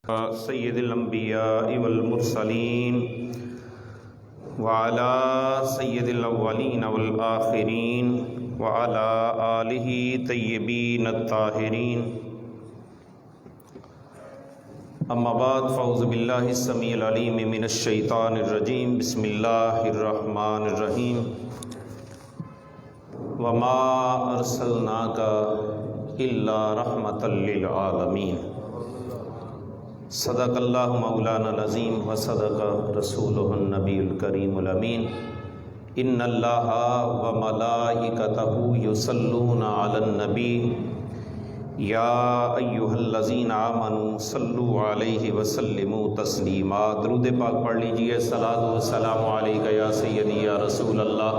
سید الانبیاء والمرسلین وعلى سید الاولین والآخرین وعلى آلہ طیبین الطاہرین اما بعد فاعوذ باللہ السمیع العلیم من الشیطان الرجیم بسم اللہ الرحمن الرحیم وما ارسلناک الا رحمۃ للعالمین صدق اللہ مولانا العظیم وصدق رسولہ النبی الکریم الامین ان اللہ وملائکتہ یصلون علی النبی یا ایھا الذین آمنوا صلوا علیہ وسلموا تسلیما۔ درود پاک پڑھ لیجئے۔ صلاۃ و سلام علیک یا سیدی یا رسول اللہ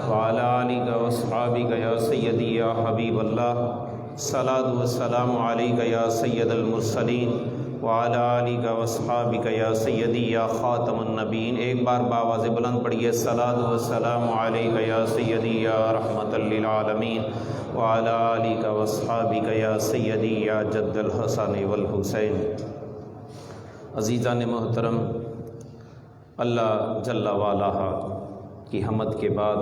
وعلی آلک و اصحابک یا سیدی یا حبیب اللہ۔ صلاۃ و سلام علیک یا سید المرسلین وعلی آلک و اصحابک یا سیدی یا خاتم النبیین۔ ایک بار بآواز بلند پڑھیے۔ صلاۃ و سلام علیک یا سیدی یا رحمۃ للعالمین وعلی آلک و اصحابک یا سیدی یا جد الحسن والحسین۔ عزیزان محترم، اللہ جل وعلا کی حمد کے بعد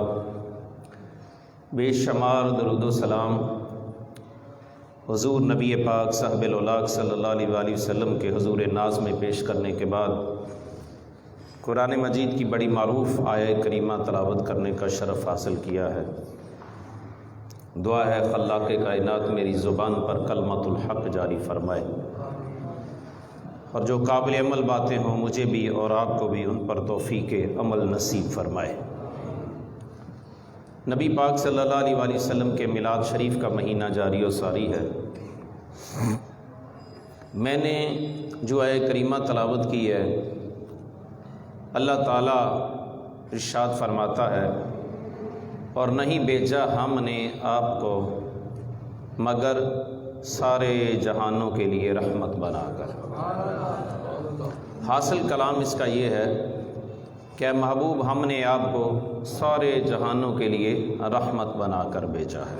بے شمار درود و سلام حضور نبی پاک صاحب الاولاق صلی اللہ علیہ وآلہ وسلم کے حضور ناز میں پیش کرنے کے بعد قرآن مجید کی بڑی معروف آیہ کریمہ تلاوت کرنے کا شرف حاصل کیا ہے۔ دعا ہے خلاق کائنات میری زبان پر کلمۃ الحق جاری فرمائے، اور جو قابل عمل باتیں ہوں مجھے بھی اور آپ کو بھی ان پر توفیق عمل نصیب فرمائے۔ نبی پاک صلی اللہ علیہ وآلہ وسلم کے میلاد شریف کا مہینہ جاری و ساری ہے۔ میں نے جو آیہ کریمہ تلاوت کی ہے، اللہ تعالیٰ ارشاد فرماتا ہے، اور نہیں بھیجا ہم نے آپ کو مگر سارے جہانوں کے لیے رحمت بنا کر۔ حاصل کلام اس کا یہ ہے کہ محبوب ہم نے آپ کو سارے جہانوں کے لیے رحمت بنا کر بھیجا ہے۔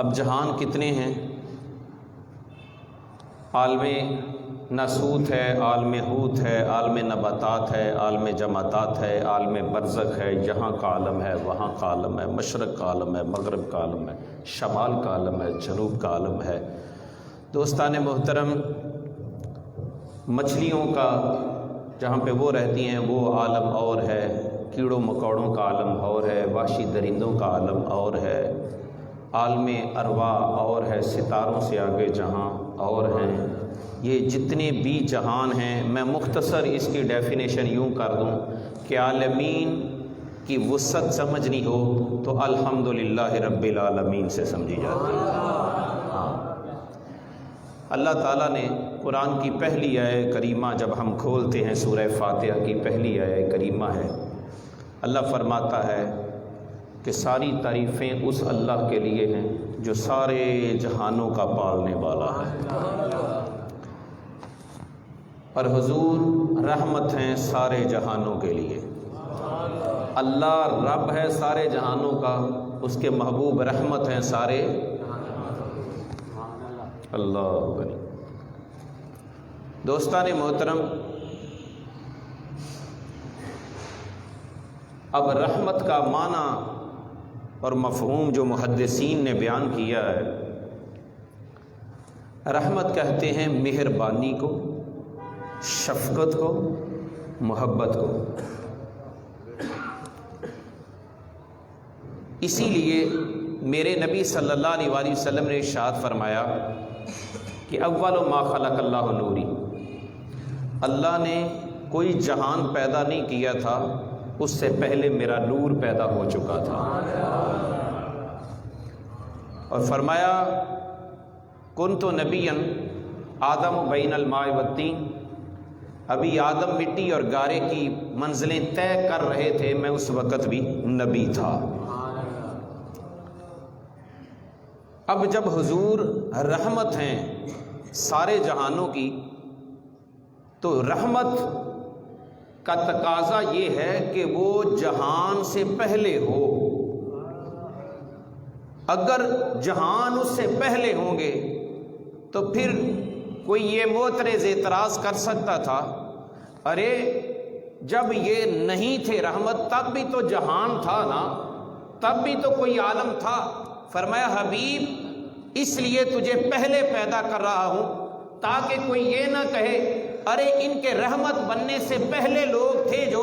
اب جہان کتنے ہیں؟ عالم ناسوت ہے، عالم حوت ہے، عالم نباتات ہے، عالم جمادات ہے، عالم برزخ ہے، یہاں کا عالم ہے، وہاں کا عالم ہے، مشرق کا عالم ہے، مغرب کا عالم ہے، شمال کا عالم ہے، جنوب کا عالم ہے۔ دوستان محترم، مچھلیوں کا جہاں پہ وہ رہتی ہیں وہ عالم اور ہے، کیڑوں مکوڑوں کا عالم اور ہے، وحشی درندوں کا عالم اور ہے، عالم ارواح اور ہے، ستاروں سے آگے جہاں اور ہیں۔ یہ جتنے بھی جہان ہیں، میں مختصر اس کی ڈیفینیشن یوں کر دوں کہ عالمین کی وسعت سمجھنی ہو تو الحمدللہ رب العالمین سے سمجھی جاتی ہے۔ اللہ تعالیٰ نے قرآن کی پہلی آیہ کریمہ جب ہم کھولتے ہیں، سورہ فاتحہ کی پہلی آیہ کریمہ ہے، اللہ فرماتا ہے کہ ساری تعریفیں اس اللہ کے لیے ہیں جو سارے جہانوں کا پالنے والا ہے، اور حضور رحمت ہیں سارے جہانوں کے لیے۔ اللہ رب ہے سارے جہانوں کا، اس کے محبوب رحمت ہیں سارے۔ اللہ غنی۔ دوستان محترم، اب رحمت کا معنی اور مفہوم جو محدثین نے بیان کیا ہے، رحمت کہتے ہیں مہربانی کو، شفقت کو، محبت کو۔ اسی لیے میرے نبی صلی اللہ علیہ وآلہ وسلم نے ارشاد فرمایا کہ اول ما خلق اللہ نوری، اللہ نے کوئی جہان پیدا نہیں کیا تھا، اس سے پہلے میرا نور پیدا ہو چکا تھا۔ اور فرمایا کنت نبیا آدم بین الماء والطین، ابھی آدم مٹی اور گارے کی منزلیں طے کر رہے تھے، میں اس وقت بھی نبی تھا۔ اب جب حضور رحمت ہیں سارے جہانوں کی، تو رحمت کا تقاضا یہ ہے کہ وہ جہان سے پہلے ہو۔ اگر جہان اس سے پہلے ہوں گے تو پھر کوئی یہ معترض اعتراض کر سکتا تھا، ارے جب یہ نہیں تھے رحمت تب بھی تو جہان تھا نا، تب بھی تو کوئی عالم تھا۔ فرمایا حبیب اس لیے تجھے پہلے پیدا کر رہا ہوں تاکہ کوئی یہ نہ کہے ارے ان کے رحمت بننے سے پہلے لوگ تھے جو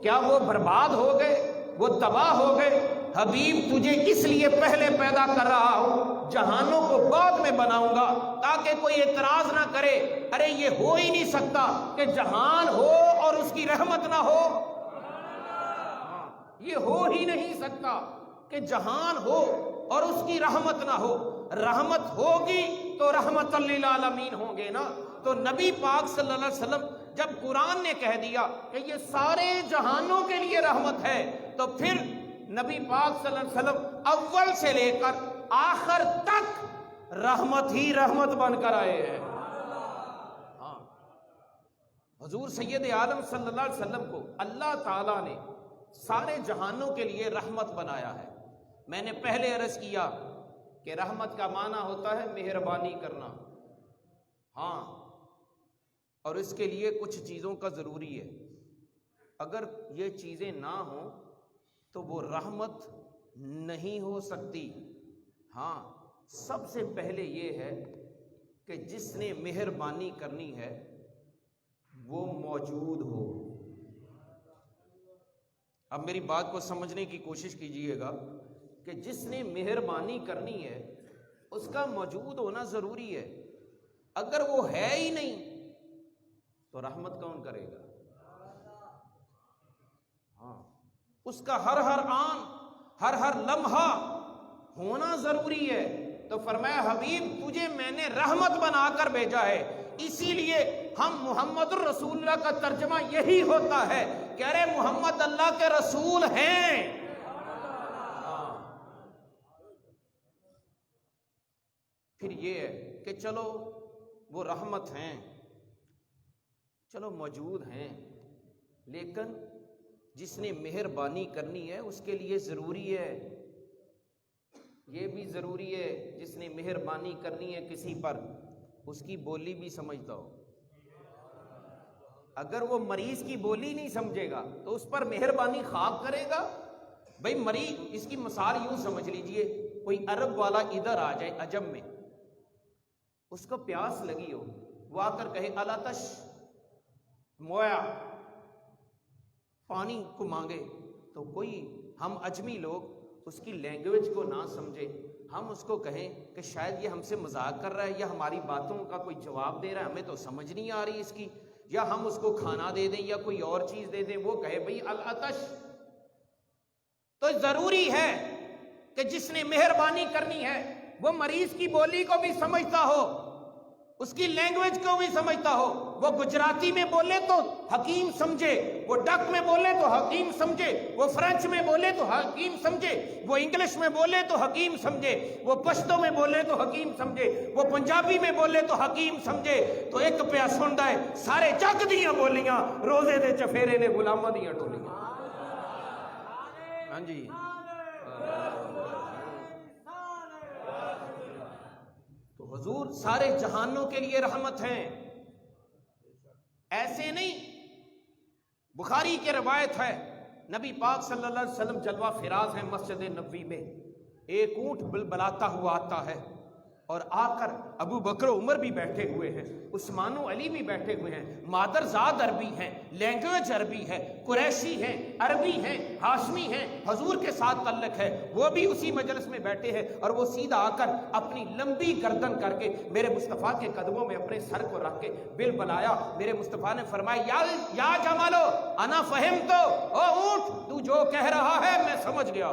کیا وہ برباد ہو گئے، وہ تباہ ہو گئے۔ حبیب تجھے اس لیے پہلے پیدا کر رہا ہوں، جہانوں کو بعد میں بناؤں گا تاکہ کوئی اعتراض نہ کرے ارے یہ ہو ہی نہیں سکتا کہ جہان ہو اور اس کی رحمت نہ ہو، یہ ہو ہی نہیں سکتا کہ جہان ہو اور اس کی رحمت نہ ہو۔ رحمت ہوگی تو رحمت للعالمین ہوں گے نا۔ تو نبی پاک صلی اللہ علیہ وسلم جب قرآن نے کہہ دیا کہ یہ سارے جہانوں کے لیے رحمت ہے، تو پھر نبی پاک صلی اللہ علیہ وسلم اول سے لے کر آخر تک رحمت ہی رحمت بن کر آئے ہیں۔ ہاں، حضور سید عالم صلی اللہ علیہ وسلم کو اللہ تعالیٰ نے سارے جہانوں کے لیے رحمت بنایا ہے۔ میں نے پہلے عرض کیا کہ رحمت کا معنی ہوتا ہے مہربانی کرنا، ہاں، اور اس کے لیے کچھ چیزوں کا ضروری ہے۔ اگر یہ چیزیں نہ ہوں تو وہ رحمت نہیں ہو سکتی۔ ہاں، سب سے پہلے یہ ہے کہ جس نے مہربانی کرنی ہے وہ موجود ہو۔ اب میری بات کو سمجھنے کی کوشش کیجئے گا کہ جس نے مہربانی کرنی ہے اس کا موجود ہونا ضروری ہے۔ اگر وہ ہے ہی نہیں تو رحمت کون کرے گا؟ ہاں، اس کا ہر آن ہر لمحہ ہونا ضروری ہے۔ تو فرمایا حبیب تجھے میں نے رحمت بنا کر بھیجا ہے، اسی لیے ہم محمد الرسول اللہ کا ترجمہ یہی ہوتا ہے کہ ارے محمد اللہ کے رسول ہیں۔ پھر یہ ہے کہ چلو وہ رحمت ہیں، چلو موجود ہیں، لیکن جس نے مہربانی کرنی ہے اس کے لیے ضروری ہے، یہ بھی ضروری ہے جس نے مہربانی کرنی ہے کسی پر اس کی بولی بھی سمجھتا ہو۔ اگر وہ مریض کی بولی نہیں سمجھے گا تو اس پر مہربانی خاک کرے گا؟ بھئی مریض، اس کی مثال یوں سمجھ لیجئے، کوئی عرب والا ادھر آ جائے عجم میں، اس کو پیاس لگی ہو، وہ آ کر کہے الاتش مویا، پانی کو مانگے، تو کوئی ہم اجمی لوگ اس کی لینگویج کو نہ سمجھے، ہم اس کو کہیں کہ شاید یہ ہم سے مذاق کر رہا ہے یا ہماری باتوں کا کوئی جواب دے رہا ہے، ہمیں تو سمجھ نہیں آ رہی اس کی، یا ہم اس کو کھانا دے دیں یا کوئی اور چیز دے دیں، وہ کہے بھئی الاتش۔ تو ضروری ہے کہ جس نے مہربانی کرنی ہے وہ مریض کی بولی کو بھی سمجھتا ہو، اس کی لینگویج کو بھی سمجھتا ہو۔ وہ گجراتی میں بولے تو حکیم سمجھے، وہ ڈک میں بولے تو حکیم سمجھے، وہ فرینچ میں بولے تو حکیم سمجھے، وہ انگلش میں بولے تو حکیم سمجھے، وہ پشتو میں بولے تو حکیم سمجھے، وہ پنجابی میں بولے تو حکیم سمجھے۔ تو ایک پیا سندا ہے سارے جگ دیاں بولیاں، روزے دے چفیرے نے غلاماں دیاں ٹولیاں۔ ہاں جی، تو حضور سارے جہانوں کے لیے رحمت ہیں، ایسے نہیں۔ بخاری کی روایت ہے، نبی پاک صلی اللہ علیہ وسلم جلوہ فراز ہیں مسجد نبوی میں، ایک اونٹ بلبلاتا ہوا آتا ہے اور آ کر ابو بکر و عمر بھی بیٹھے ہوئے ہیں، عثمان و علی بھی بیٹھے ہوئے ہیں، مادرزاد عربی ہیں، لینگویج عربی ہے، قریشی ہیں، عربی ہیں، ہاشمی ہیں، حضور کے ساتھ تعلق ہے، وہ بھی اسی مجلس میں بیٹھے ہیں، اور وہ سیدھا آ کر اپنی لمبی گردن کر کے میرے مصطفیٰ کے قدموں میں اپنے سر کو رکھ کے بل بلایا۔ میرے مصطفیٰ نے فرمایا یا جمالو انا فہم تو، او اونٹ تو جو کہہ رہا ہے میں سمجھ گیا۔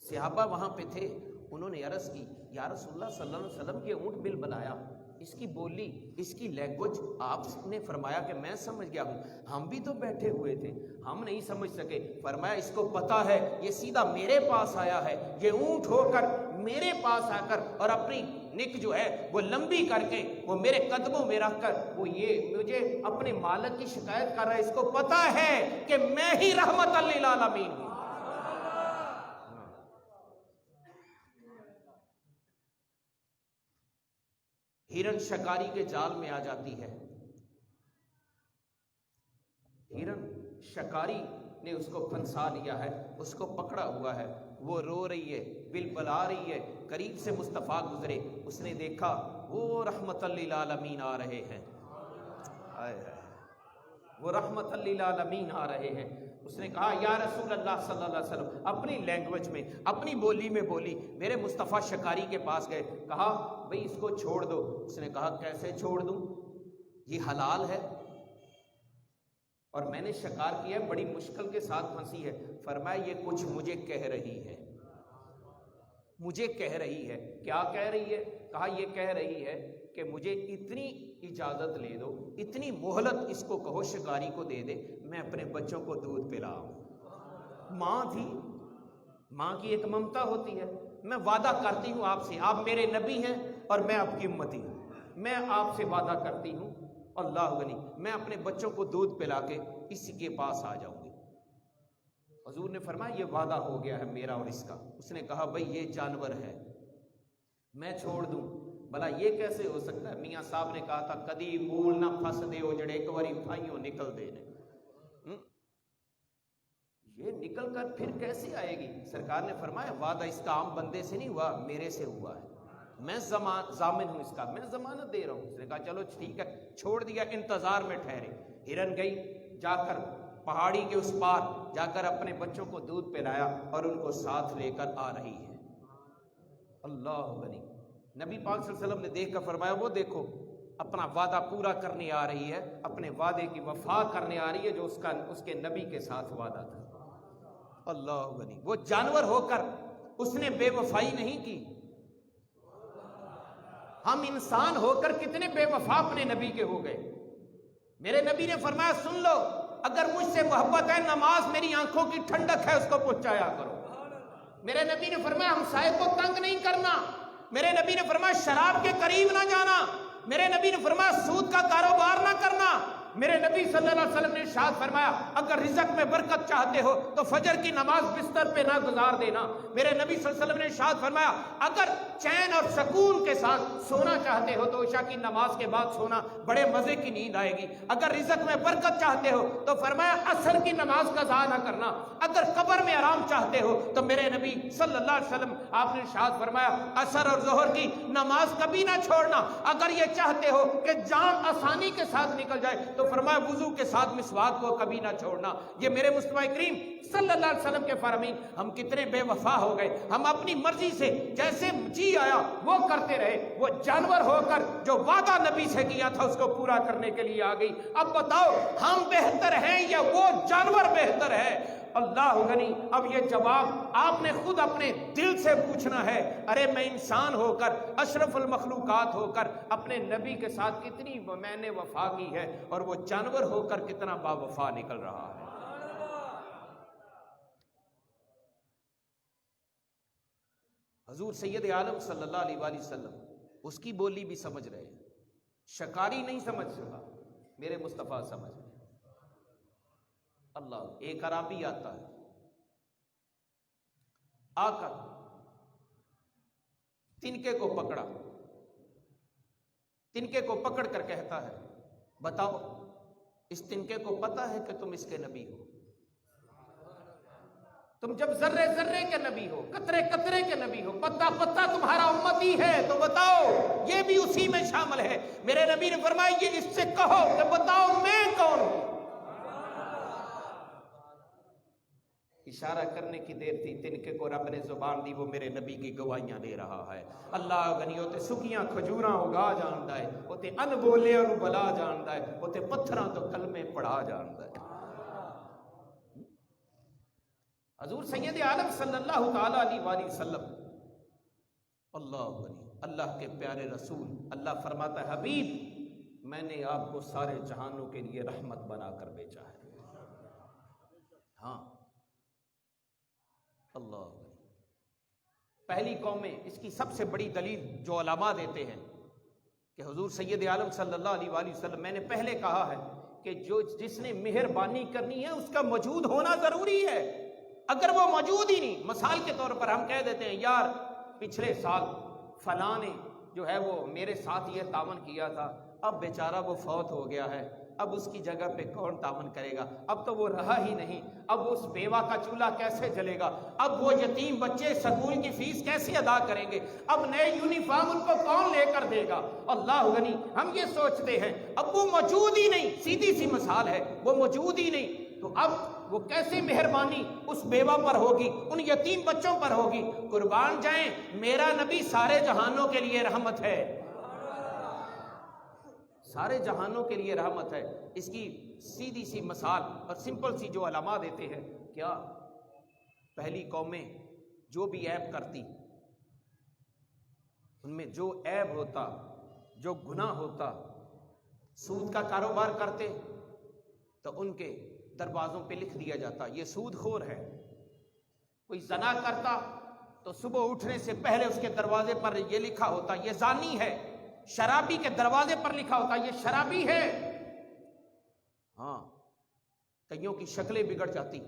صحابہ وہاں پہ تھے، انہوں نے عرض کی یا رسول اللہ صلی اللہ علیہ وسلم کے اونٹ بل بلایا، اس کی بولی، اس کی لینگویج آپ نے فرمایا کہ میں سمجھ گیا ہوں، ہم بھی تو بیٹھے ہوئے تھے، ہم نہیں سمجھ سکے۔ فرمایا اس کو پتا ہے یہ سیدھا میرے پاس آیا ہے، یہ اونٹ ہو کر میرے پاس آ کر اور اپنی نک جو ہے وہ لمبی کر کے وہ میرے قدموں میں رکھ کر وہ یہ مجھے اپنے مالک کی شکایت کر رہا ہے، اس کو پتا ہے کہ میں ہی رحمت للعالمین ہوں۔ ہرن شکاری کے جال میں آ جاتی ہے، ہرن شکاری نے اس کو پھنسا لیا ہے، اس کو پکڑا ہوا ہے، وہ رو رہی ہے، بلبلا رہی ہے، قریب سے مصطفیٰ گزرے، اس نے دیکھا وہ رحمت للعالمین آ رہے ہیں، وہ رحمت للعالمین آ رہے ہیں۔ اس نے کہا یا رسول اللہ صلی اللہ علیہ وسلم، اپنی لینگویج میں، اپنی بولی میں بولی، میرے مصطفیٰ شکاری کے پاس گئے، کہا بھئی اس کو چھوڑ دو۔ اس نے کہا کیسے چھوڑ دوں، یہ حلال ہے اور میں نے شکار کیا ہے، بڑی مشکل کے ساتھ پھنسی ہے۔ فرمایا یہ کچھ مجھے کہہ رہی ہے، مجھے کہہ رہی ہے۔ کیا کہہ رہی ہے؟ کہا یہ کہہ رہی ہے کہ مجھے اتنی اجازت لے دو، اتنی مہلت اس کو کہو، شکاری کو دے دے، میں اپنے بچوں کو دودھ پلاؤں۔ ماں تھی، ماں کی ایک ممتا ہوتی ہے، میں وعدہ کرتی ہوں آپ سے، آپ میرے نبی ہیں اور میں آپ کی امتی ہوں، میں آپ سے وعدہ کرتی ہوں اللہ غنی، میں اپنے بچوں کو دودھ پلا کے اسی کے پاس آ جاؤں گی۔ حضور نے فرمایا یہ وعدہ ہو گیا ہے میرا اور اس کا۔ اس نے کہا بھئی یہ جانور ہے، میں چھوڑ دوں؟ بھلا یہ کیسے ہو سکتا ہے؟ میاں صاحب نے کہا تھا کدی مول نہ پھس دے ہو جڑے ایک واری اٹھائیوں نکل دے نے، یہ نکل کر پھر کیسے آئے گی؟ سرکار نے فرمایا وعدہ اس کا عام بندے سے نہیں ہوا، میرے سے ہوا ہے، میں ضامن ہوں اس کا، میں ضمانت دے رہا ہوں۔ اس نے کہا چلو ٹھیک ہے، چھوڑ دیا، انتظار میں ٹھہرے۔ ہرن گئی، جا کر پہاڑی کے اس پار جا کر اپنے بچوں کو دودھ پلایا اور ان کو ساتھ لے کر آ رہی ہے۔ اللہ غنی، نبی پاک صلی اللہ علیہ وسلم نے دیکھ کر فرمایا وہ دیکھو اپنا وعدہ پورا کرنے آ رہی ہے، اپنے وعدے کی وفا کرنے آ رہی ہے جو اس کے نبی کے ساتھ وعدہ تھا۔ اللہ غنی، وہ جانور ہو کر اس نے بے وفائی نہیں کی۔ ہم انسان ہو کر کتنے بے وفا اپنے نبی کے ہو گئے۔ میرے نبی نے فرمایا سن لو، اگر مجھ سے محبت ہے، نماز میری آنکھوں کی ٹھنڈک ہے، اس کو پہنچایا کرو۔ میرے نبی نے فرمایا ہمسائے کو تنگ نہیں کرنا۔ میرے نبی نے فرمایا شراب کے قریب نہ جانا۔ میرے نبی نے فرمایا سود کا کاروبار نہ کرنا۔ میرے نبی صلی اللہ علیہ وسلم نے ارشاد فرمایا اگر رزق میں برکت چاہتے ہو تو فجر کی نماز بستر پہ نہ گزار دینا۔ میرے نبی صلی اللہ علیہ وسلم نے ارشاد فرمایا اگر چین اور سکون کے ساتھ سونا چاہتے ہو تو عشاء کی نماز کے بعد سونا، بڑے مزے کی نیند آئے گی۔ اگر رزق میں برکت چاہتے ہو تو فرمایا عصر کی نماز قضا نہ کرنا۔ اگر قبر میں آرام چاہتے ہو تو میرے نبی صلی اللہ علیہ وسلم آپ نے ارشاد فرمایا عصر اور ظہر کی نماز کبھی نہ چھوڑنا۔ اگر یہ چاہتے ہو کہ جان آسانی کے ساتھ نکل جائے تو فرمایا وضو کے ساتھ مسواک کو کبھی نہ چھوڑنا۔ یہ میرے مصطفیٰ کریم صلی اللہ علیہ وسلم کے فرامین۔ ہم کتنے بے وفا ہو گئے، ہم اپنی مرضی سے جیسے جی آیا وہ کرتے رہے۔ وہ جانور ہو کر جو وعدہ نبی سے کیا تھا اس کو پورا کرنے کے لیے آ گئی۔ اب بتاؤ ہم بہتر ہیں یا وہ جانور بہتر ہے؟ اللہ غنی، اب یہ جواب آپ نے خود اپنے دل سے پوچھنا ہے۔ ارے میں انسان ہو کر، اشرف المخلوقات ہو کر اپنے نبی کے ساتھ کتنی میں نے وفا کی ہے، اور وہ جانور ہو کر کتنا با وفا نکل رہا ہے۔ حضور سید عالم صلی اللہ علیہ وآلہ وسلم اس کی بولی بھی سمجھ رہے ہیں، شکاری نہیں سمجھ سکا، میرے مصطفیٰ سمجھ رہے۔ اللہ، ایک عربی آتا ہے، آ کر تنکے کو پکڑا، تنکے کو پکڑ کر کہتا ہے بتاؤ اس تنکے کو پتا ہے کہ تم اس کے نبی ہو؟ تم جب ذرے ذرے کے نبی ہو، قطرے قطرے کے نبی ہو، پتا پتا تمہارا امتی ہے، تو بتاؤ یہ بھی اسی میں شامل ہے۔ میرے نبی نے فرمایا یہ اس سے کہو کہ بتاؤ میں کون ہوں۔ اشارہ کرنے کی دیر تھی، تنکے کو رب نے زبان دی، وہ میرے نبی کی گواہیاں دے رہا ہے۔ اللہ غنی، ہوتے سکیاں کھجوراں اگا جاندا ہے، ہوتے ان بولے اور بلا جاندا ہے، ہوتے پتھراں تو کلمے پڑھا جاندا ہے۔ حضور سید عالم صلی اللہ تعالی علیہ وآلہ وسلم، اللہ غنی، اللہ کے پیارے رسول، اللہ فرماتا ہے حبیب میں نے آپ کو سارے جہانوں کے لیے رحمت بنا کر بھیجا ہے۔ ہاں اللہ، پہلی قوم میں اس کی سب سے بڑی دلیل جو علماء دیتے ہیں کہ حضور سید عالم صلی اللہ علیہ وآلہ وسلم، میں نے پہلے کہا ہے کہ جس نے مہربانی کرنی ہے اس کا موجود ہونا ضروری ہے۔ اگر وہ موجود ہی نہیں، مثال کے طور پر ہم کہہ دیتے ہیں یار پچھلے سال فلاں نے جو ہے وہ میرے ساتھ یہ تعاون کیا تھا، اب بیچارہ وہ فوت ہو گیا ہے، اب اس کی جگہ پہ کون تعاون کرے گا؟ اب تو وہ رہا ہی نہیں، اب اس بیوہ کا چولہا کیسے جلے گا؟ اب وہ یتیم بچے سکول کی فیس کیسے ادا کریں گے؟ اب نئے یونیفارم ان کو کون لے کر دے گا؟ اللہ غنی، ہم یہ سوچتے ہیں اب وہ موجود ہی نہیں، سیدھی سی مثال ہے، وہ موجود ہی نہیں، تو اب وہ کیسے مہربانی اس بیوہ پر ہوگی، ان یتیم بچوں پر ہوگی؟ قربان جائیں، میرا نبی سارے جہانوں کے لیے رحمت ہے، سارے جہانوں کے لیے رحمت ہے۔ اس کی سیدھی سی مثال اور سمپل سی جو علماء دیتے ہیں، کیا پہلی قومیں جو بھی عیب کرتی، ان میں جو عیب ہوتا، جو گناہ ہوتا، سود کا کاروبار کرتے تو ان کے دروازوں پہ لکھ دیا جاتا یہ سود خور ہے۔ کوئی زنا کرتا تو صبح اٹھنے سے پہلے اس کے دروازے پر یہ لکھا ہوتا یہ زانی ہے، شرابی کے دروازے پر لکھا ہوتا یہ شرابی ہے۔ ہاں، کئیوں کی شکلیں بگڑ جاتی،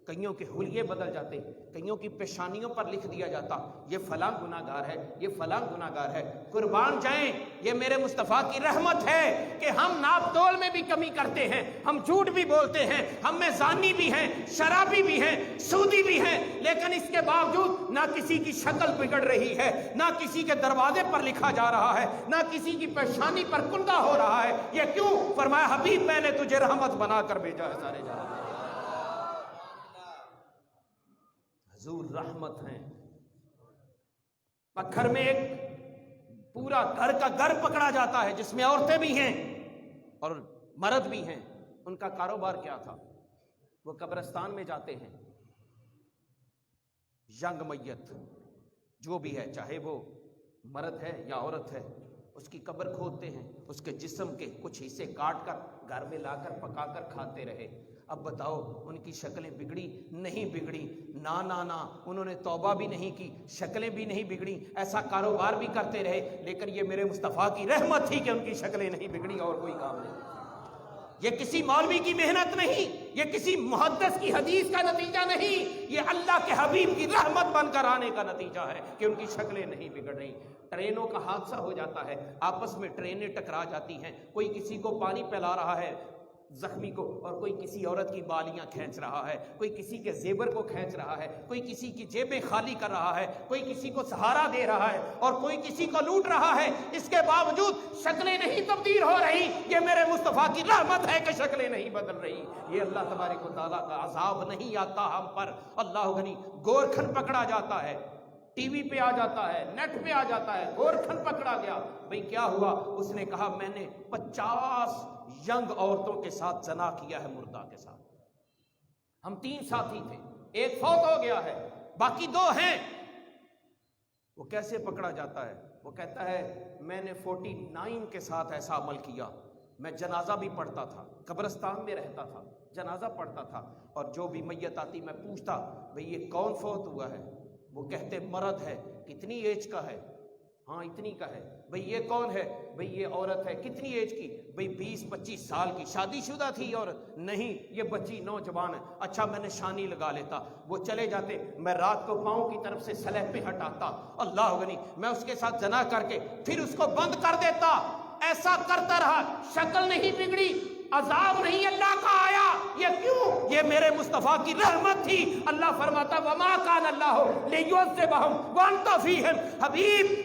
کئیوں کے حلیے بدل جاتے، کئیوں کی پیشانیوں پر لکھ دیا جاتا یہ فلاں گناہ گار ہے، یہ فلاں گناہ گار ہے۔ قربان جائیں، یہ میرے مصطفیٰ کی رحمت ہے کہ ہم ناپ تول میں بھی کمی کرتے ہیں، ہم جھوٹ بھی بولتے ہیں، ہم میں زانی بھی ہیں، شرابی بھی ہیں، سودی بھی ہیں، لیکن اس کے باوجود نہ کسی کی شکل بگڑ رہی ہے، نہ کسی کے دروازے پر لکھا جا رہا ہے، نہ کسی کی پیشانی پر کندہ ہو رہا ہے۔ یہ کیوں؟ فرمایا حبیب میں نے تجھے رحمت بنا کر بھیجا ہے سارے جہاں۔ حضور رحمت ہیں۔ پکھر میں ایک پورا گھر کا گھر پکڑا جاتا ہے جس میں عورتیں بھی ہیں اور مرد بھی ہیں۔ ان کا کاروبار کیا تھا؟ وہ قبرستان میں جاتے ہیں، ینگ میت جو بھی ہے، چاہے وہ مرد ہے یا عورت ہے، اس کی قبر کھودتے ہیں، اس کے جسم کے کچھ حصے کاٹ کر گھر میں لا کر پکا کر کھاتے رہے۔ اب بتاؤ ان کی شکلیں بگڑی؟ نہیں بگڑی، نا نا نا، انہوں نے توبہ بھی نہیں کی، شکلیں بھی نہیں بگڑی، ایسا کاروبار بھی کرتے رہے، لیکن یہ میرے مصطفیٰ کی رحمت تھی کہ ان کی شکلیں نہیں بگڑی اور کوئی کام نہیں۔ یہ کسی مولوی کی محنت نہیں، یہ کسی محدث کی حدیث کا نتیجہ نہیں، یہ اللہ کے حبیب کی رحمت بن کر آنے کا نتیجہ ہے کہ ان کی شکلیں نہیں بگڑ رہی۔ ٹرینوں کا حادثہ ہو جاتا ہے، آپس میں ٹرینیں ٹکرا جاتی ہیں، کوئی کسی کو پانی پلا رہا ہے زخمی کو، اور کوئی کسی عورت کی بالیاں کھینچ رہا ہے، کوئی کسی کے زیور کو کھینچ رہا ہے، کوئی کسی کی جیبیں خالی کر رہا ہے، کوئی کسی کو سہارا دے رہا ہے اور کوئی کسی کو لوٹ رہا ہے۔ اس کے باوجود شکلیں نہیں تبدیل ہو رہی۔ یہ میرے مصطفیٰ کی رحمت ہے کہ شکلیں نہیں بدل رہی۔ یہ اللہ تبارک و تعالیٰ کا عذاب نہیں آتا ہم پر۔ اللہ غنی، گورکھن پکڑا جاتا ہے، ٹی وی پہ آ جاتا ہے، نیٹ پہ آ جاتا ہے، گورکھن پکڑا گیا۔ بھئی کیا ہوا؟ اس نے کہا میں نے 50 ینگ عورتوں کے ساتھ زنا کیا ہے، مردہ کے ساتھ۔ ہم 3 ساتھی تھے، ایک فوت ہو گیا ہے، باقی 2 ہیں۔ وہ کیسے پکڑا جاتا ہے؟ وہ کہتا ہے میں نے 49 کے ساتھ ایسا عمل کیا۔ میں جنازہ بھی پڑھتا تھا، قبرستان میں رہتا تھا، جنازہ پڑھتا تھا، اور جو بھی میت آتی میں پوچھتا بھئی یہ کون فوت ہوا ہے؟ وہ کہتے مرد ہے۔ کتنی ایج کا ہے؟ ہاں اتنی کا ہے۔ بھئی یہ کون ہے؟ بھئی یہ عورت ہے۔ کتنی ایج کی؟ بھئی 20-25 سال کی، شادی شدہ تھی عورت؟ نہیں، یہ بچی نوجوان ہے۔ اچھا میں نشانی لگا لیتا، وہ چلے جاتے، میں رات کو پاؤں کی طرف سے سلیب پہ ہٹاتا، اللہ غنی، میں اس کے ساتھ زنا کر کے پھر اس کو بند کر دیتا۔ ایسا کرتا رہا، شکل نہیں بگڑی، عذاب نہیں اللہ کا آیا۔ یہ کیوں؟ یہ میرے مصطفیٰ کی رحمت تھی۔ اللہ فرماتا وما کان اللہ لیعذبہم وانت فیہم۔ حبیب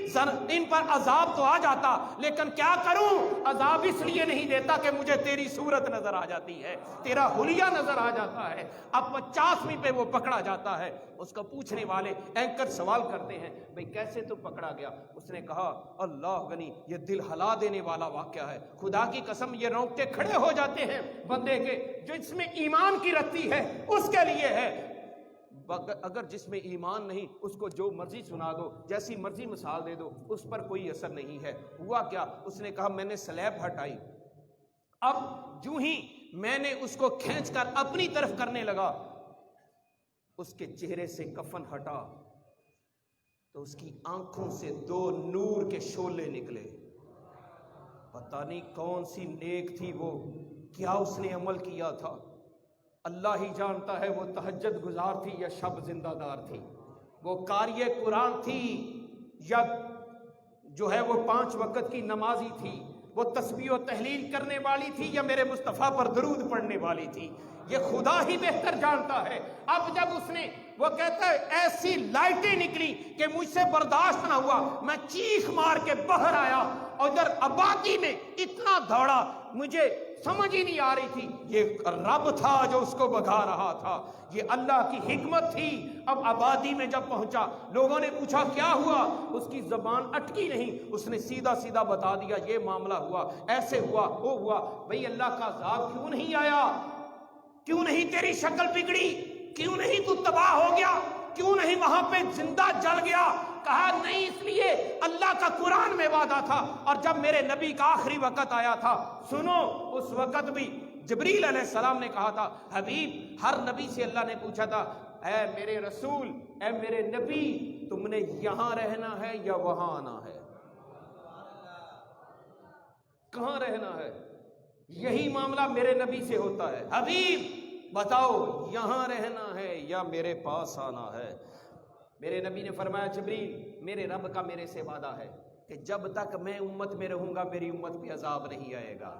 ان پر عذاب تو آ جاتا، لیکن کیا کروں؟ عذاب اس لیے نہیں دیتا کہ مجھے تیری صورت نظر آ جاتی ہے، تیرا حلیہ نظر آ جاتا ہے۔ اب 50ویں پہ وہ پکڑا جاتا ہے۔ اس کو پوچھنے والے اینکر سوال کرتے ہیں بھئی کیسے تو پکڑا گیا؟ اس نے کہا اللہ غنی، یہ دل ہلا دینے والا واقعہ ہے، خدا کی قسم یہ رونگٹے کھڑے ہو جاتے ہیں بندے کے جو جس میں ایمان کی رتی ہے اس کے لیے ہے۔ اگر جس میں ایمان نہیں اس کو جو مرضی سنا دو، جیسی مرضی مثال دے دو، اس پر کوئی اثر نہیں ہے۔ ہوا کیا؟ اس نے کہا میں نے سلیب ہٹائی، اب جو ہی میں نے اس کو کھینچ کر اپنی طرف کرنے لگا، اس کے چہرے سے کفن ہٹا تو اس کی آنکھوں سے 2 نور کے شعلے نکلے۔ پتہ نہیں کون سی نیک تھی وہ، کیا اس نے عمل کیا تھا، اللہ ہی جانتا ہے۔ وہ تہجد گزار تھی یا شب زندہ دار تھی، وہ قاری قرآن تھی یا جو ہے وہ 5 وقت کی نمازی تھی، وہ تسبیح و تحلیل کرنے والی تھی یا میرے مصطفیٰ پر درود پڑھنے والی تھی، یہ خدا ہی بہتر جانتا ہے۔ اب جب اس نے وہ کہتا ہے ایسی لائٹیں نکلی کہ مجھ سے برداشت نہ ہوا، میں چیخ مار کے باہر آیا، اور ادھر آبادی میں اتنا دوڑا، مجھے سمجھ ہی نہیں آ رہی تھی یہ رب تھا جو اس کو بھگا رہا تھا، یہ اللہ کی حکمت تھی۔ اب آبادی میں جب پہنچا، لوگوں نے پوچھا کیا ہوا، اس کی زبان اٹکی نہیں، اس نے سیدھا سیدھا بتا دیا یہ معاملہ ہوا، ایسے ہوا، وہ ہوا۔ بھئی اللہ کا عذاب کیوں نہیں آیا؟ کیوں نہیں تیری شکل بگڑی؟ کیوں نہیں تو تباہ ہو گیا؟ کیوں نہیں وہاں پہ زندہ جل گیا؟ کہا نہیں، اس لیے اللہ کا قرآن میں وعدہ تھا، اور جب میرے نبی کا آخری وقت آیا تھا، سنو، اس وقت بھی جبریل علیہ السلام نے کہا تھا، حبیب، ہر نبی سے اللہ نے پوچھا تھا، اے میرے رسول، اے میرے نبی، تم نے یہاں رہنا ہے یا وہاں آنا ہے؟ کہاں رہنا ہے؟ یہی معاملہ میرے نبی سے ہوتا ہے، حبیب بتاؤ یہاں رہنا ہے یا میرے پاس آنا ہے؟ میرے نبی نے فرمایا، جبریل، میرے رب کا میرے سے وعدہ ہے کہ جب تک میں امت میں رہوں گا میری امت پہ عذاب نہیں آئے گا۔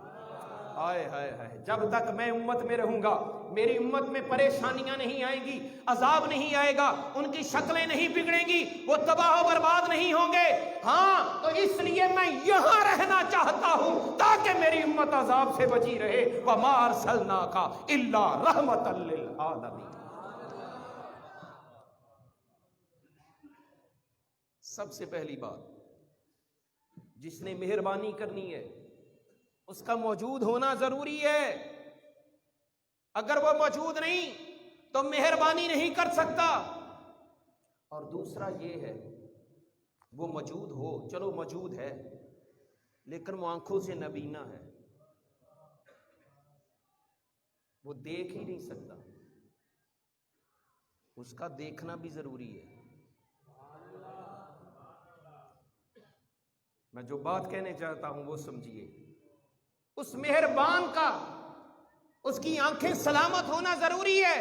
ہائے ہائے ہائے، جب تک میں امت میں رہوں گا میری امت میں پریشانیاں نہیں آئیں گی، عذاب نہیں آئے گا، ان کی شکلیں نہیں بگڑیں گی، وہ تباہ و برباد نہیں ہوں گے۔ ہاں، تو اس لیے میں یہاں رہنا چاہتا ہوں تاکہ میری امت عذاب سے بچی رہے۔ وَمَا أَرْسَلْنَاكَ إِلَّا رَحْمَةً لِّلْعَالَمِينَ۔ سب سے پہلی بات، جس نے مہربانی کرنی ہے اس کا موجود ہونا ضروری ہے۔ اگر وہ موجود نہیں تو مہربانی نہیں کر سکتا۔ اور دوسرا یہ ہے، وہ موجود ہو، چلو موجود ہے، لیکن وہ آنکھوں سے نبینا ہے، وہ دیکھ ہی نہیں سکتا، اس کا دیکھنا بھی ضروری ہے۔ میں جو بات کہنے چاہتا ہوں وہ سمجھیے، اس مہربان کا اس کی آنکھیں سلامت ہونا ضروری ہے۔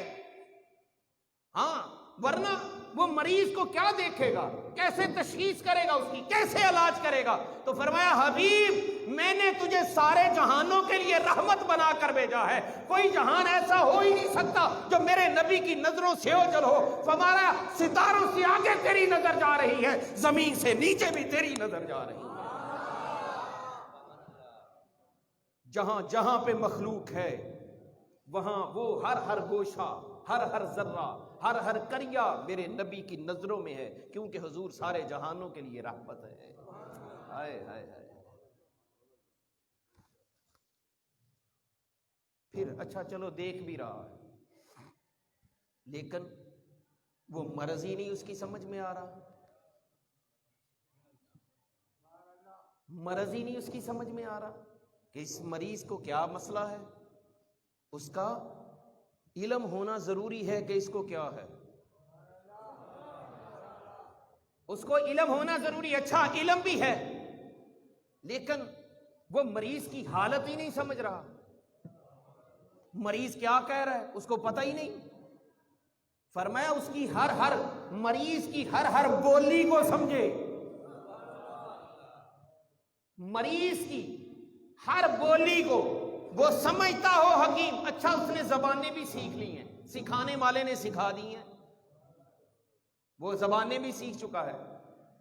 ہاں، ورنہ وہ مریض کو کیا دیکھے گا، کیسے تشخیص کرے گا، اس کی کیسے علاج کرے گا؟ تو فرمایا، حبیب، میں نے تجھے سارے جہانوں کے لیے رحمت بنا کر بھیجا ہے، کوئی جہان ایسا ہو ہی نہیں سکتا جو میرے نبی کی نظروں سے اوجھل ہو۔ فرمایا، ستاروں سے آگے تیری نظر جا رہی ہے، زمین سے نیچے بھی تیری نظر جا رہی ہے۔ جہاں جہاں پہ مخلوق ہے وہاں وہ ہر گوشہ، ہر ذرہ، ہر کریا میرے نبی کی نظروں میں ہے، کیونکہ حضور سارے جہانوں کے لیے رحمت ہے۔ ہائے ہائے ہائے۔ پھر اچھا چلو دیکھ بھی رہا ہے، لیکن وہ مرض ہی نہیں اس کی سمجھ میں آ رہا، مرض ہی نہیں اس کی سمجھ میں آ رہا کہ اس مریض کو کیا مسئلہ ہے۔ اس کا علم ہونا ضروری ہے کہ اس کو کیا ہے، اس کو علم ہونا ضروری ہے۔ اچھا علم بھی ہے، لیکن وہ مریض کی حالت ہی نہیں سمجھ رہا، مریض کیا کہہ رہا ہے اس کو پتہ ہی نہیں۔ فرمایا اس کی ہر مریض کی ہر بولی کو سمجھے، مریض کی ہر بولی کو وہ سمجھتا ہو حکیم۔ اچھا اس نے زبانیں بھی سیکھ لی ہیں، سکھانے والے نے سکھا دی ہیں، وہ زبانیں بھی سیکھ چکا ہے،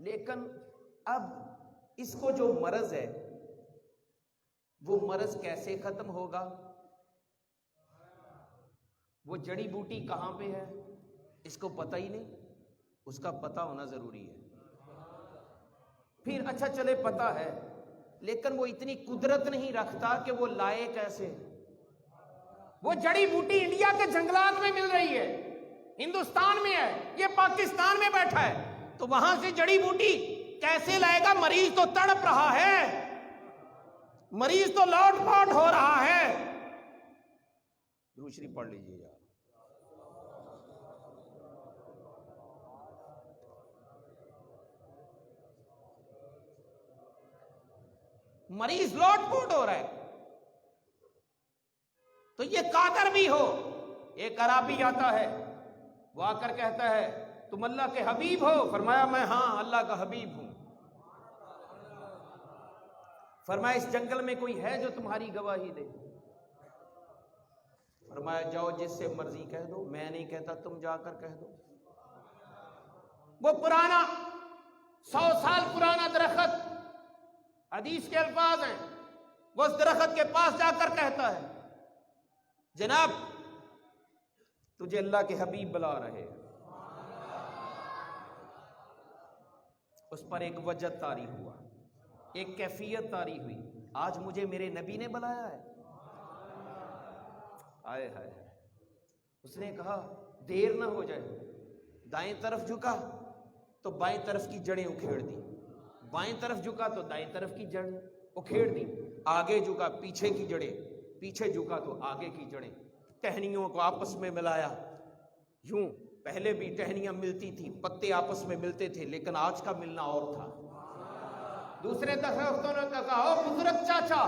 لیکن اب اس کو جو مرض ہے وہ مرض کیسے ختم ہوگا، وہ جڑی بوٹی کہاں پہ ہے اس کو پتہ ہی نہیں، اس کا پتہ ہونا ضروری ہے۔ پھر اچھا چلے پتہ ہے، لیکن وہ اتنی قدرت نہیں رکھتا کہ وہ لائے کیسے۔ وہ جڑی بوٹی انڈیا کے جنگلات میں مل رہی ہے، ہندوستان میں ہے، یہ پاکستان میں بیٹھا ہے، تو وہاں سے جڑی بوٹی کیسے لائے گا؟ مریض تو تڑپ رہا ہے، مریض تو لوٹ پوٹ ہو رہا ہے۔ دوسری پڑھ لیجیے یار۔ مریض لوٹ پوٹ ہو رہا ہے، تو یہ قادر بھی ہو۔ ایک عربی آتا ہے، وہ آ کر کہتا ہے تم اللہ کے حبیب ہو؟ فرمایا میں ہاں اللہ کا حبیب ہوں۔ فرمایا اس جنگل میں کوئی ہے جو تمہاری گواہی دے؟ فرمایا جاؤ جس سے مرضی کہہ دو، میں نہیں کہتا، تم جا کر کہہ دو۔ وہ پرانا 100 سال پرانا درخت، حدیث کے الفاظ ہیں، وہ اس درخت کے پاس جا کر کہتا ہے جناب تجھے اللہ کے حبیب بلا رہے ہیں۔ اس پر ایک وجہ طاری ہوا، ایک کیفیت طاری ہوئی، آج مجھے میرے نبی نے بلایا ہے۔ آئے ہائے، اس نے کہا دیر نہ ہو جائے، دائیں طرف جھکا تو بائیں طرف کی جڑیں اکھیڑ دی، بائیں طرف جھکا تو دائیں طرف کی جڑیں اکھیڑ دی، آگے جھکا پیچھے کی جڑیں، پیچھے جھکا تو آگے کی جڑیں، ٹہنیوں کو آپس میں ملایا۔ یوں پہلے بھی ٹہنیاں ملتی تھی، پتے آپس میں ملتے تھے، لیکن آج کا ملنا اور تھا۔ دوسرے درختوں نے کہا او بزرگ چاچا،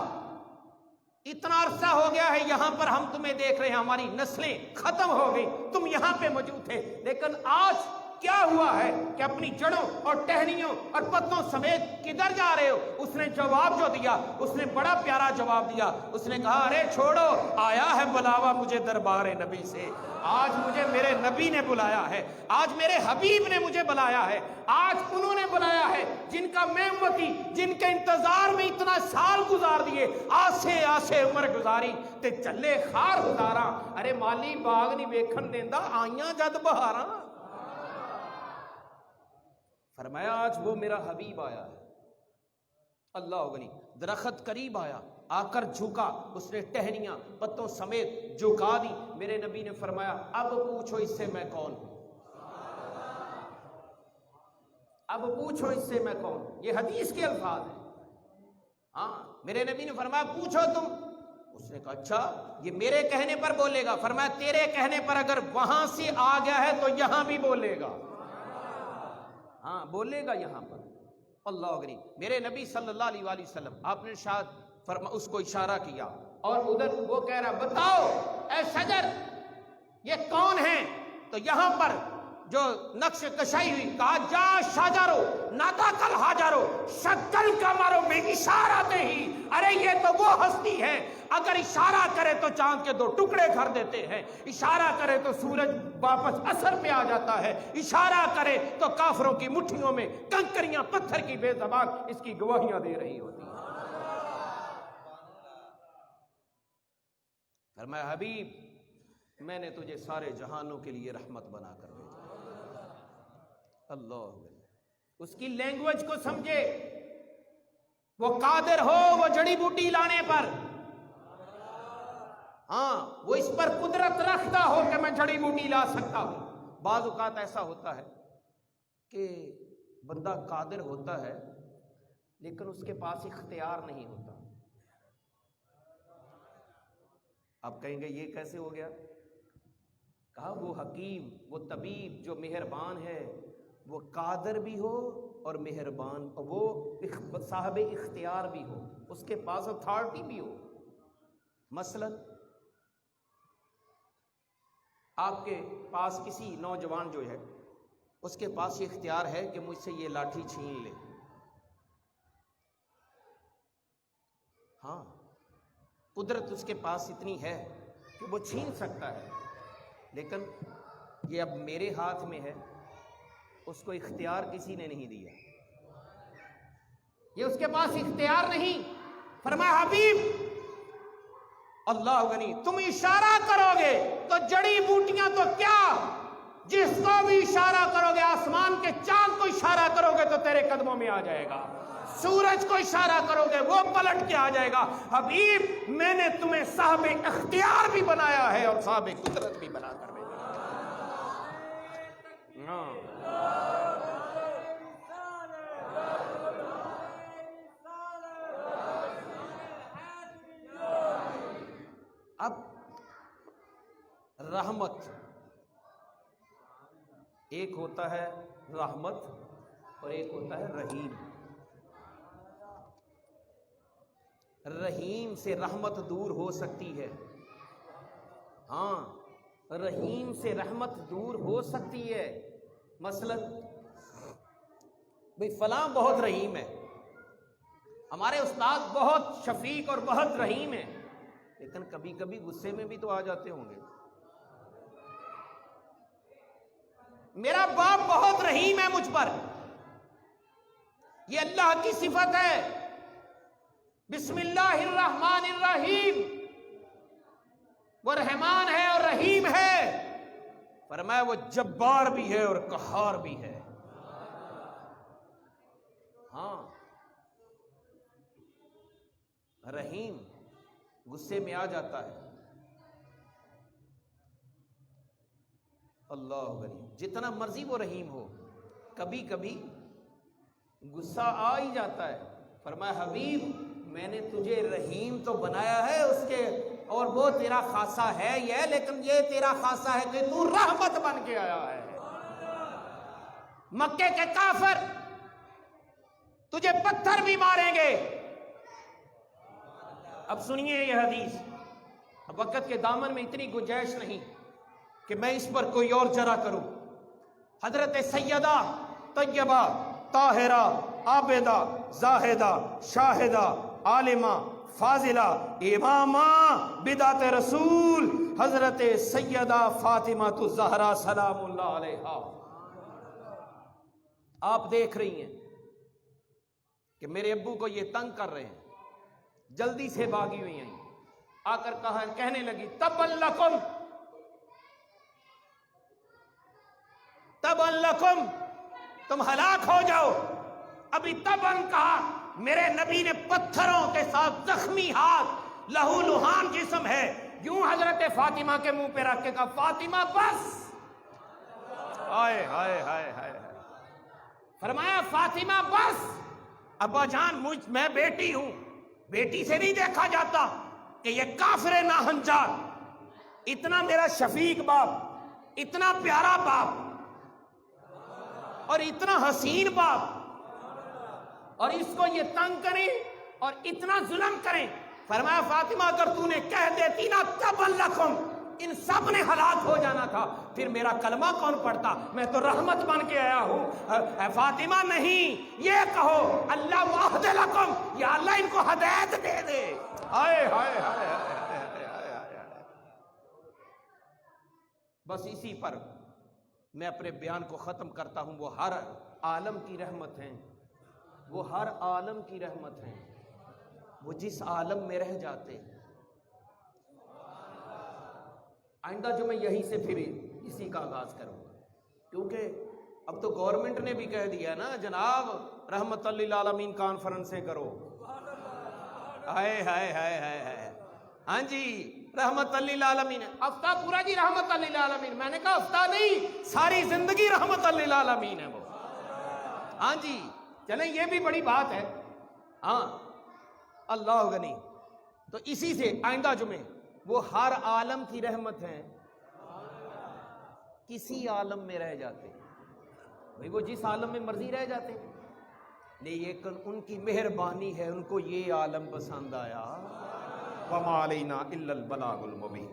اتنا عرصہ ہو گیا ہے یہاں پر ہم تمہیں دیکھ رہے ہیں، ہماری نسلیں ختم ہو گئی، تم یہاں پہ موجود تھے، لیکن آج کیا ہوا ہے کہ اپنی جڑوں اور ٹہنیوں اور پتوں سمیت کدھر جا رہے ہو؟ اس نے جواب جو دیا، اس نے بڑا پیارا جواب دیا، اس نے کہا ارے چھوڑو، آیا ہے بلاوا مجھے دربار نبی سے، آج مجھے میرے نبی نے بلایا ہے، آج میرے حبیب نے مجھے بلایا ہے، آج انہوں نے بلایا ہے جن کا میں امتی، جن کے انتظار میں اتنا سال گزار دیے، آسے آسے عمر گزاری تے چلے خار گزارا، ارے مالی باغ نہیں ویکھن دیندا، آئیاں جد بہاراں۔ فرمایا آج وہ میرا حبیب آیا ہے، اللہ غنی، درخت قریب آیا، آ کر جھکا، اس نے ٹہنیاں پتوں سمیت جھکا دی، میرے نبی نے فرمایا اب پوچھو اس سے میں کون ہوں، اب پوچھو اس سے میں کون ہوں، یہ حدیث کے الفاظ ہیں۔ ہاں میرے نبی نے فرمایا پوچھو تم، اس نے کہا اچھا یہ میرے کہنے پر بولے گا؟ فرمایا تیرے کہنے پر اگر وہاں سے آ گیا ہے تو یہاں بھی بولے گا، ہاں بولے گا یہاں پر، اللہ اکبر۔ میرے نبی صلی اللہ علیہ وآلہ وسلم آپ نے ارشاد فرما، اس کو اشارہ کیا اور ادھر وہ کہہ رہا بتاؤ اے شجر یہ کون ہے؟ تو یہاں پر جو نقش کشائی ہوئی، کہا جا شاجرو نادا کل حاجرو شکل کا مارو میں اشارہ ہی، ارے یہ تو وہ ہستی ہے اگر اشارہ کرے تو چاند کے 2 ٹکڑے کر دیتے ہیں، اشارہ کرے تو سورج واپس اثر پہ آ جاتا ہے، اشارہ کرے تو کافروں کی مٹھیوں میں کنکریاں پتھر کی بے زبان اس کی گواہیاں دے رہی ہوتی ہیں۔ فرمایا حبیب میں نے تجھے سارے جہانوں کے لیے رحمت بنا کر بھیجا، اللہ اس کی لینگویج کو سمجھے، وہ قادر ہو وہ جڑی بوٹی لانے پر، ہاں وہ اس پر قدرت رکھتا ہو کہ میں جڑی بوٹی لا سکتا ہوں۔ بعض اوقات ایسا ہوتا ہے کہ بندہ قادر ہوتا ہے لیکن اس کے پاس اختیار نہیں ہوتا۔ آپ کہیں گے یہ کیسے ہو گیا؟ کہا وہ حکیم، وہ طبیب جو مہربان ہے، وہ قادر بھی ہو اور مہربان، وہ صاحب اختیار بھی ہو، اس کے پاس اتھارٹی بھی ہو۔ مثلا آپ کے پاس کسی نوجوان جو ہے اس کے پاس یہ اختیار ہے کہ مجھ سے یہ لاٹھی چھین لے، ہاں قدرت اس کے پاس اتنی ہے کہ وہ چھین سکتا ہے، لیکن یہ اب میرے ہاتھ میں ہے، اس کو اختیار کسی نے نہیں دیا، یہ اس کے پاس اختیار نہیں۔ فرمایا حبیب اللہ غنی تم اشارہ کرو گے تو جڑی بوٹیاں تو کیا، جس کو بھی اشارہ کرو گے، آسمان کے چاند کو اشارہ کرو گے تو تیرے قدموں میں آ جائے گا، سورج کو اشارہ کرو گے وہ پلٹ کے آ جائے گا۔ حبیب میں نے تمہیں صاحب اختیار بھی بنایا ہے اور صاحب قدرت بھی بنا کر بھیجا۔ اب رحمت، ایک ہوتا ہے رحمت اور ایک ہوتا ہے رحیم۔ رحیم سے رحمت دور ہو سکتی ہے، ہاں رحیم سے رحمت دور ہو سکتی ہے۔ مثلا بھئی فلاں بہت رحیم ہے، ہمارے استاد بہت شفیق اور بہت رحیم ہیں، لیکن کبھی کبھی غصے میں بھی تو آ جاتے ہوں گے۔ میرا باپ بہت رحیم ہے مجھ پر، یہ اللہ کی صفت ہے، بسم اللہ الرحمن الرحیم، وہ رحمان ہے اور رحیم ہے۔ فرمایا وہ جبار بھی ہے اور قہار بھی ہے۔ ہاں رحیم غصے میں آ جاتا ہے، اللہ غنی، جتنا مرضی وہ رحیم ہو کبھی کبھی غصہ آ ہی جاتا ہے۔ فرمایا حبیب میں نے تجھے رحیم تو بنایا ہے اس کے، اور وہ تیرا خاصہ ہے یہ، لیکن یہ تیرا خاصہ ہے کہ تو رحمت بن کے آیا ہے۔ مکے کے کافر تجھے پتھر بھی ماریں گے۔ اب سنیے یہ حدیث، اب وقت کے دامن میں اتنی گنجائش نہیں کہ میں اس پر کوئی اور جرا کروں۔ حضرت سیدہ طیبہ طاہرہ عابدہ زاہدہ شاہدہ عالمہ فاضلہ امامہ بدعت رسول حضرت سیدہ فاطمہ الزہرا سلام اللہ علیہا، آپ دیکھ رہی ہیں کہ میرے ابو کو یہ تنگ کر رہے ہیں، جلدی سے بھاگی ہوئی ہیں، آ کر کہنے لگی تبا لکم، تبا لکم، تم ہلاک ہو جاؤ۔ ابھی تبن کہا، میرے نبی نے پتھروں کے ساتھ زخمی ہاتھ، لہو لہان جسم ہے، یوں حضرت فاطمہ کے منہ پہ رکھ کے کہا فاطمہ بس۔ ہائے ہائے ہائے ہائے، فرمایا فاطمہ بس۔ ابا جان میں بیٹی ہوں، بیٹی سے نہیں دیکھا جاتا کہ یہ کافر ناہنجار، اتنا میرا شفیق باپ، اتنا پیارا باپ اور اتنا حسین باپ، اور اس کو یہ تنگ کریں اور اتنا ظلم کریں۔ فرمایا فاطمہ اگر تو نے کہہ دیتی نا تبا لکم، ان سب نے ہلاک ہو جانا تھا، پھر میرا کلمہ کون پڑھتا؟ میں تو رحمت بن کے آیا ہوں۔ اے فاطمہ نہیں، یہ کہو اللہ واہد لکم، یا اللہ ان کو ہدایت دے دے۔ ہائے ہائے ہائے ہائے، بس اسی پر میں اپنے بیان کو ختم کرتا ہوں۔ وہ ہر عالم کی رحمت ہیں، وہ ہر عالم کی رحمت ہیں، وہ جس عالم میں رہ جاتے۔ آئندہ جو میں یہیں سے پھر اسی کا آغاز کروں گا، کیونکہ اب تو گورنمنٹ نے بھی کہہ دیا نا جناب رحمت للعالمین کانفرنسیں کرو۔ ہائے ہائے ہائے ہائے، ہاں جی رحمت للعالمین، ہفتہ پورا جی رحمت للعالمین، میں نے کہا ہفتہ نہیں، ساری زندگی رحمت للعالمین ہے وہ۔ ہاں جی چلیں یہ بھی بڑی بات ہے، ہاں اللہ غنی۔ تو اسی سے آئندہ جمعے وہ ہر عالم کی رحمت ہیں، کسی عالم میں رہ جاتے بھئی، وہ جس عالم میں مرضی رہ جاتے، لیکن ان کی مہربانی ہے، ان کو یہ عالم پسند آیا۔ وَمَا عَلَيْنَا إِلَّا الْبَلَاغُ الْمُبِينُ۔